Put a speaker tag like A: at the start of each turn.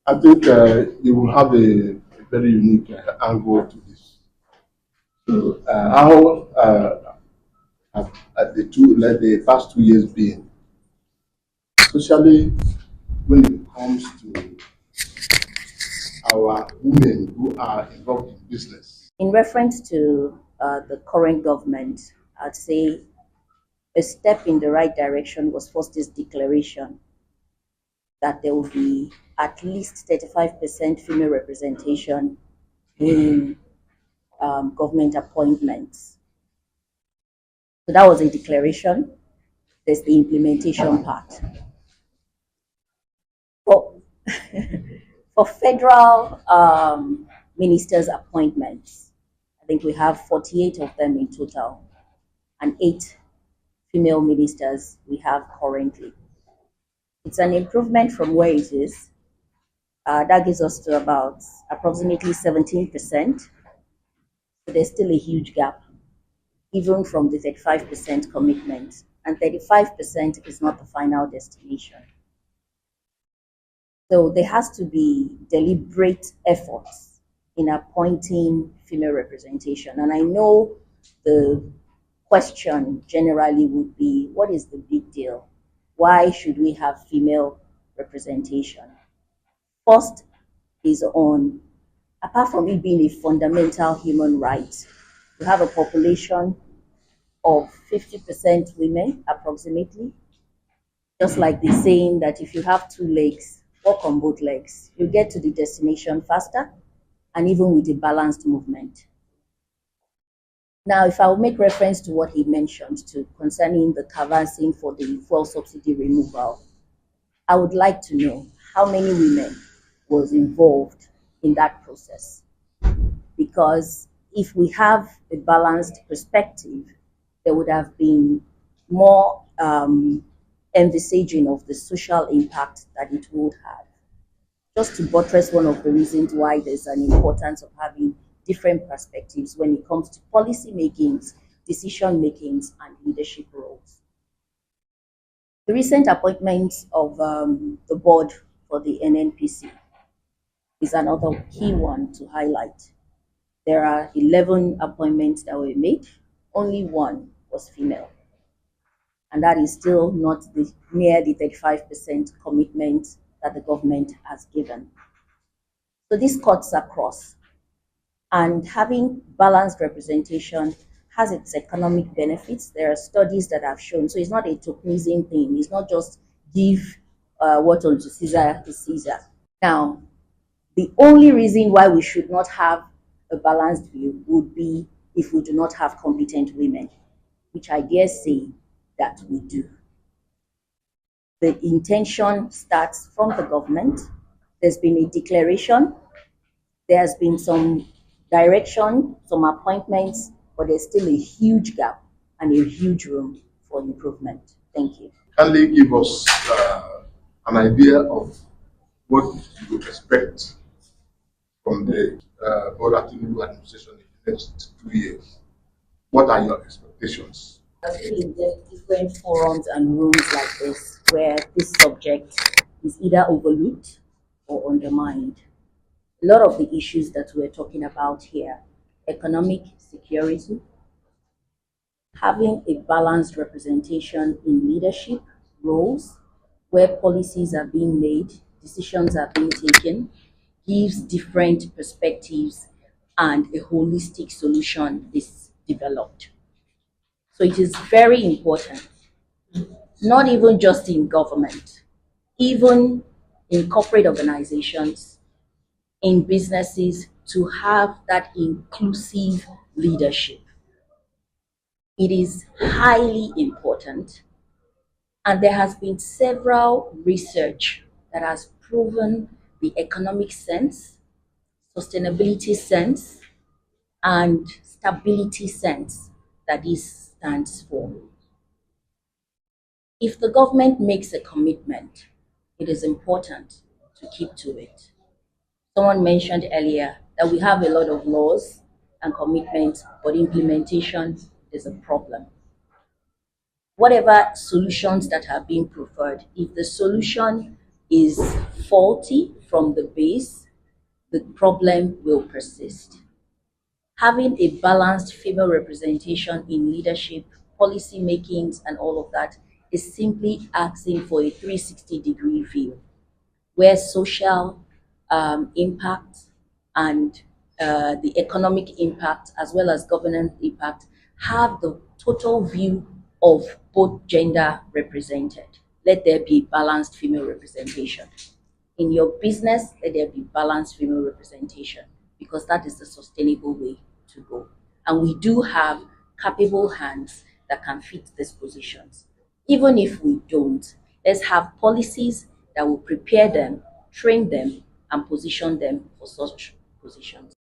A: I think you will have a very unique angle to this. So, how have the past 2 years been, especially when it comes to our women who are involved in business?
B: In reference to the current government, I'd say a step in the right direction was first this declaration that there will be at least 35% female representation in government appointments. So that was a declaration. There's the implementation part. For, for federal ministers' appointments, I think we have 48 of them in total, and 8 female ministers we have currently. It's an improvement from where it is. That gives us to about approximately 17%. So there's still a huge gap, even from the 35% commitment. And 35% is not the final destination. So there has to be deliberate efforts in appointing female representation. And I know the question generally would be, what is the big deal? Why should we have female representation? First is on, apart from it being a fundamental human right, we have a population of 50% women approximately. Just like the saying that if you have 2 legs, walk on both legs. You get to the destination faster and even with a balanced movement. Now, if I will make reference to what he mentioned to concerning the canvassing for the fuel subsidy removal, I would like to know how many women was involved in that process. Because if we have a balanced perspective, there would have been more envisaging of the social impact that it would have. Just to buttress one of the reasons why there's an importance of having different perspectives when it comes to policy makings, decision makings, and leadership roles. The recent appointment of the board for the NNPC is another key one to highlight. There are 11 appointments that were made, only 1 was female. And that is still not near the 35% commitment that the government has given. So this cuts across. And having balanced representation has its economic benefits. There are studies that have shown. So it's not a tokenism thing. It's not just give what unto Caesar is Caesar. Now, the only reason why we should not have a balanced view would be if we do not have competent women, which I dare say that we do. The intention starts from the government. There's been a declaration. There's been some direction, some appointments, but there's still a huge gap and a huge room for improvement. Thank you.
A: Can you give us an idea of what you expect from the Bola Tinubu administration in the next 2 years? What are your expectations?
B: In different forums and rooms like this, where this subject is either overlooked or undermined. A lot of the issues that we're talking about here, economic security, having a balanced representation in leadership roles where policies are being made, decisions are being taken, gives different perspectives and a holistic solution is developed. So it is very important, not even just in government, even in corporate organizations, in businesses, to have that inclusive leadership. It is highly important, and there has been several research that has proven the economic sense, sustainability sense, and stability sense that this stands for. If the government makes a commitment, it is important to keep to it. Someone mentioned earlier that we have a lot of laws and commitments, but implementation is a problem. Whatever solutions that are being preferred, if the solution is faulty from the base, the problem will persist. Having a balanced female representation in leadership, policy makings, and all of that is simply asking for a 360-degree view where social impact and the economic impact as well as governance impact have the total view of both gender represented. Let there be balanced female representation. In your business, let there be balanced female representation because that is the sustainable way to go. And we do have capable hands that can fit these positions. Even if we don't, let's have policies that will prepare them, train them, and position them for such positions.